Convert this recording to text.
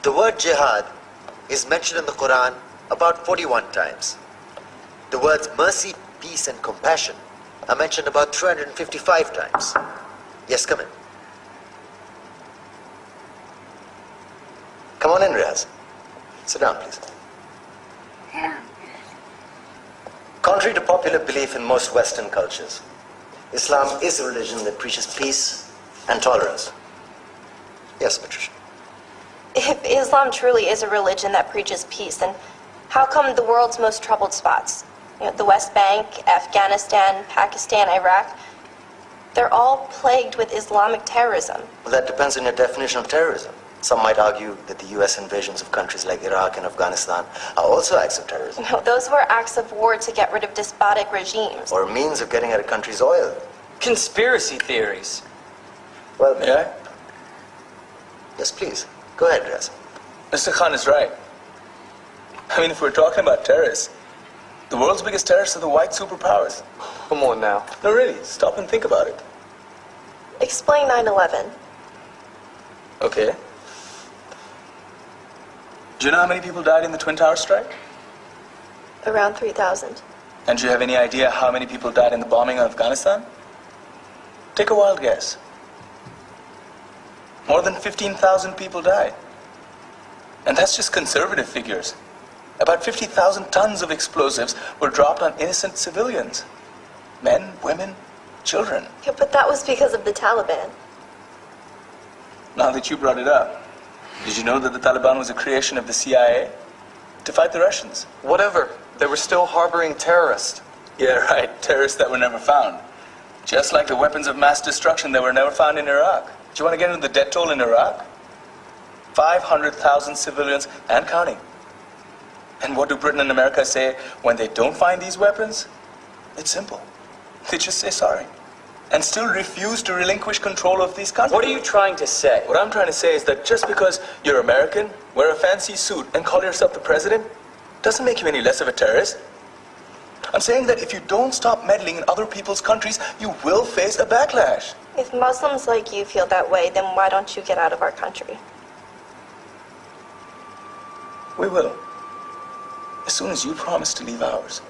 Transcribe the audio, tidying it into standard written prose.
The word jihad is mentioned in the Quran about 41 times. The words mercy, peace, and compassion are mentioned about 355 times. Yes, come in. Come on in, Riaz. Sit down, please. Contrary to popular belief in most Western cultures, Islam is a religion that preaches peace and tolerance. Yes, Patricia. If Islam truly is a religion that preaches peace, then how come the world's most troubled spots, the West Bank, Afghanistan, Pakistan, Iraq, they're all plagued with Islamic terrorism? Well, that depends on your definition of terrorism. Some might argue that the U.S. invasions of countries like Iraq and Afghanistan are also acts of terrorism. No, those were acts of war to get rid of despotic regimes. Or a means of getting at a country's oil. Conspiracy theories. Well, May I? Yes, please. Go ahead, Riaz. Mr. Khan is right. I mean, if we're talking about terrorists, the world's biggest terrorists are the white superpowers. Come on now. No, really, stop and think about it. Explain 9/11. Okay. Do you know how many people died in the Twin Towers strike? Around 3,000. And do you have any idea how many people died in the bombing of Afghanistan? Take a wild guess. More than 15,000 people died. And that's just conservative figures. About 50,000 tons of explosives were dropped on innocent civilians. Men, women, children. Yeah, but that was because of the Taliban. Now that you brought it up, did you know that the Taliban was a creation of the CIA to fight the Russians? Whatever. They were still harboring terrorists. Yeah, right. Terrorists that were never found. Just like the weapons of mass destruction that were never found in Iraq. Do you want to get into the death toll in Iraq? 500,000 civilians and counting. And what do Britain and America say when they don't find these weapons? It's simple. They just say sorry. And still refuse to relinquish control of these countries. What are you trying to say? What I'm trying to say is that just because you're American, wear a fancy suit, and call yourself the president, doesn't make you any less of a terrorist. I'm saying that if you don't stop meddling in other people's countries, you will face a backlash. If Muslims like you feel that way, then why don't you get out of our country? We will. As soon as you promise to leave ours.